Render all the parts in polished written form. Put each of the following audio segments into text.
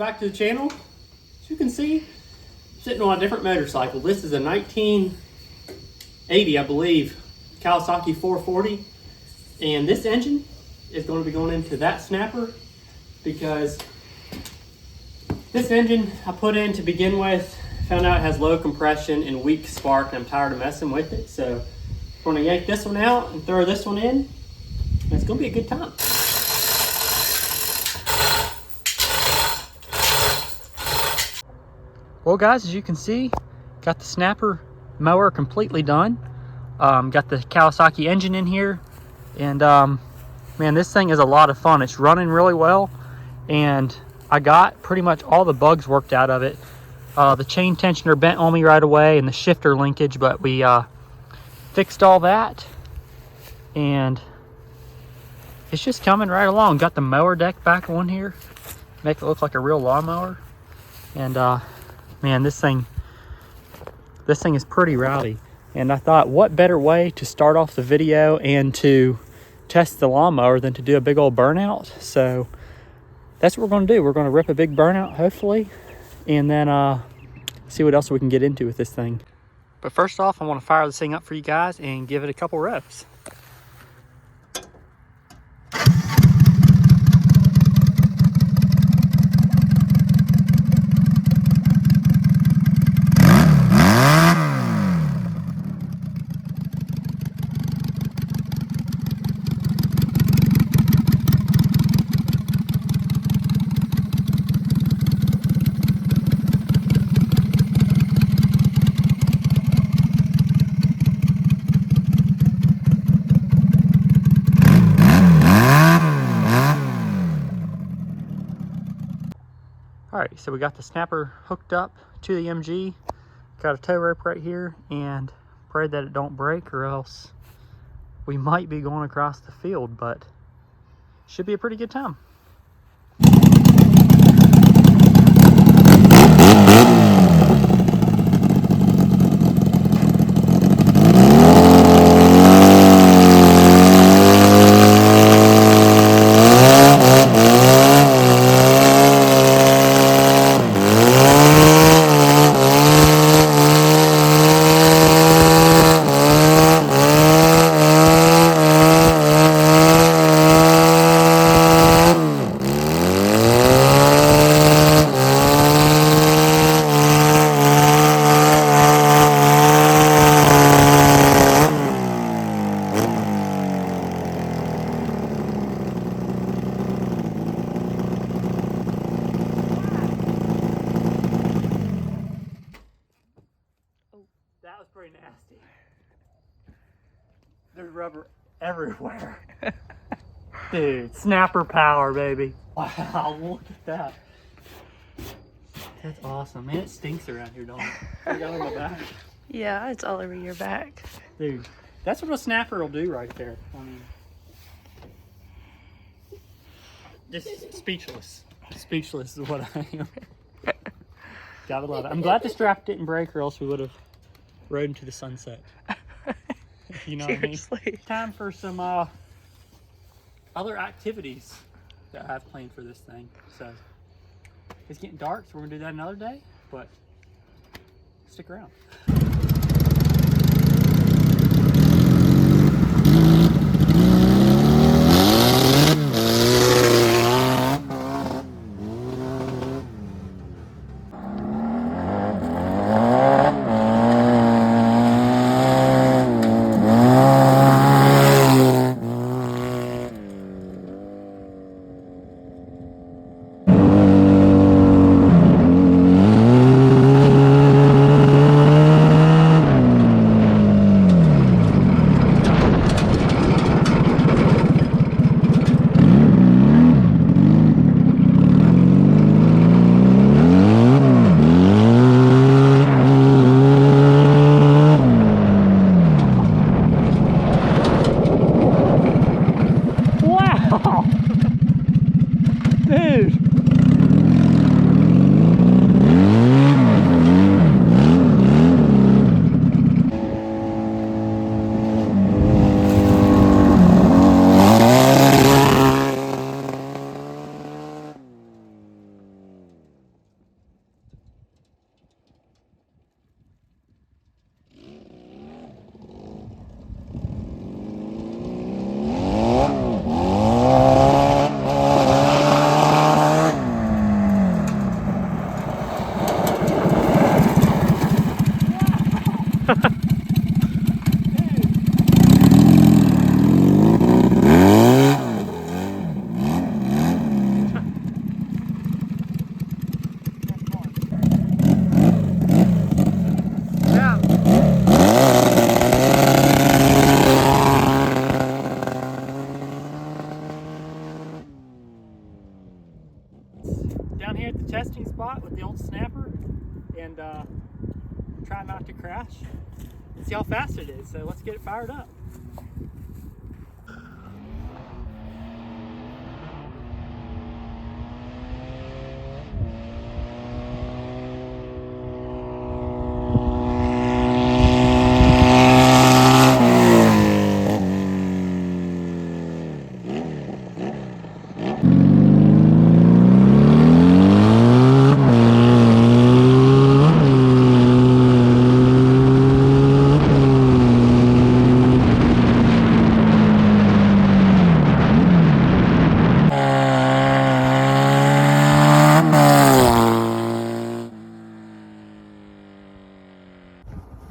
back to the channel. As you can see, I'm sitting on a different motorcycle. This is a 1980, I believe, Kawasaki 440. And this engine is going to be going into that snapper because this engine I put in to begin with, found out it has low compression and weak spark, and I'm tired of messing with it. So I'm going to yank this one out and throw this one in, and it's going to be a good time. Well guys, as you can see, got the snapper mower completely done. Got the Kawasaki engine in here, and man, this thing is a lot of fun. It's running really well, and I got pretty much all the bugs worked out of it. The chain tensioner bent on me right away, and the shifter linkage, but we fixed all that, and it's just coming right along. Got the mower deck back on here, make it look like a real lawnmower, and man, this thing is pretty rowdy. And I thought, what better way to start off the video and to test the lawnmower than to do a big old burnout? So that's what we're going to do. We're going to rip a big burnout, hopefully, and then see what else we can get into with this thing. But first off, I want to fire this thing up for you guys and give it a couple revs. Alright, so we got the snapper hooked up to the MG, got a tow rope right here, and pray that it don't break, or else we might be going across the field, but should be a pretty good time. That was pretty nasty. There's rubber everywhere. Dude, snapper power, baby. Wow, look at that. That's awesome. Man, it stinks around here, don't it? I got on my back. Yeah, it's all over your back. Dude, that's what a snapper will do right there. I mean, just speechless. Speechless is what I am. Gotta love it. I'm glad the strap didn't break, or else we would have rode into the sunset. You know Seriously. what I mean? Time for some other activities that I have planned for this thing. So it's getting dark, so we're gonna do that another day, but stick around. and try not to crash and see how fast it is. So let's get it fired up.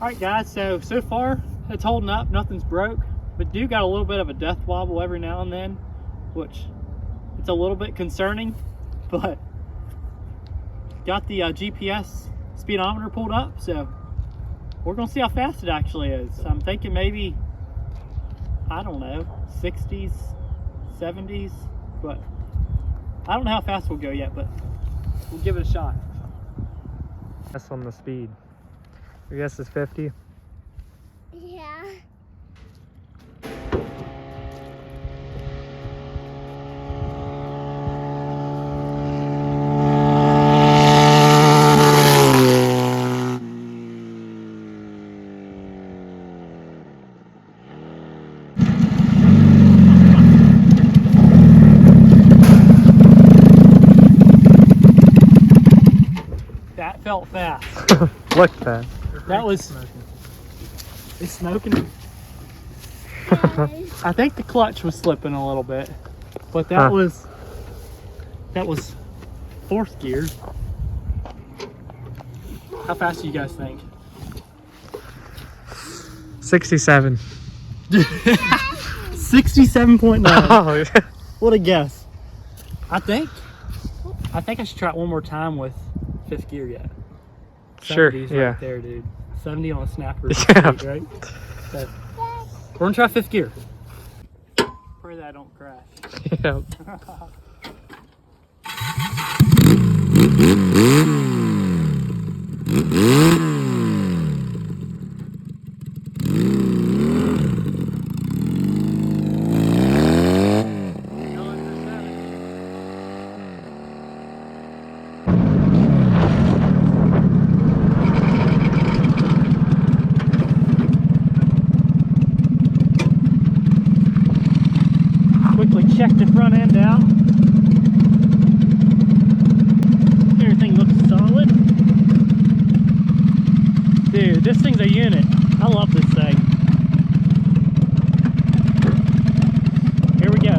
Alright guys, so far it's holding up, nothing's broke, but do got a little bit of a death wobble every now and then, which it's a little bit concerning, but got the GPS speedometer pulled up, so we're gonna see how fast it actually is. I'm thinking maybe, I don't know, 60s, 70s, but I don't know how fast we'll go yet, but we'll give it a shot. That's on the speed. Your guess is 50? Yeah. That felt fast. Look fast. That was, it's smoking. I think the clutch was slipping a little bit, but that was fourth gear. How fast do you guys think? 67. 67.9. Oh, What a guess. I think I should try it one more time with fifth gear yet. sure, 70's yeah. right there, dude. 70 on a snapper, Yeah. speed, right? So, we're gonna try fifth gear. Pray that I don't crash. Yeah. Quickly check the front end out. Everything looks solid. Dude, this thing's a unit. I love this thing. Here we go.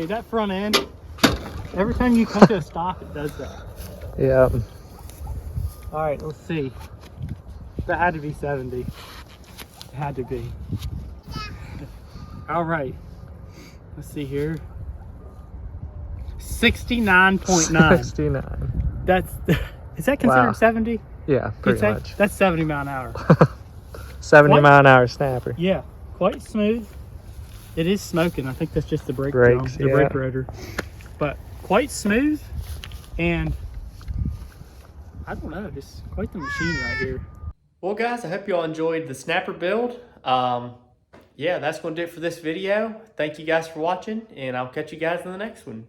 That front end, every time you come to a stop, it does that. Yeah. All right, let's see. That had to be 70. It had to be. All right. Let's see here. 69.9. 69. That's, is that considered Wow. 70? Yeah, pretty much. That's 70 mile an hour. 70 mile an hour snapper. Yeah, quite smooth. It is smoking. I think that's just the brake Brakes, drum, the brake rotor. But quite smooth, and I don't know, just quite the machine right here. Well, guys, I hope you all enjoyed the snapper build. Yeah, that's going to do it for this video. Thank you guys for watching, and I'll catch you guys in the next one.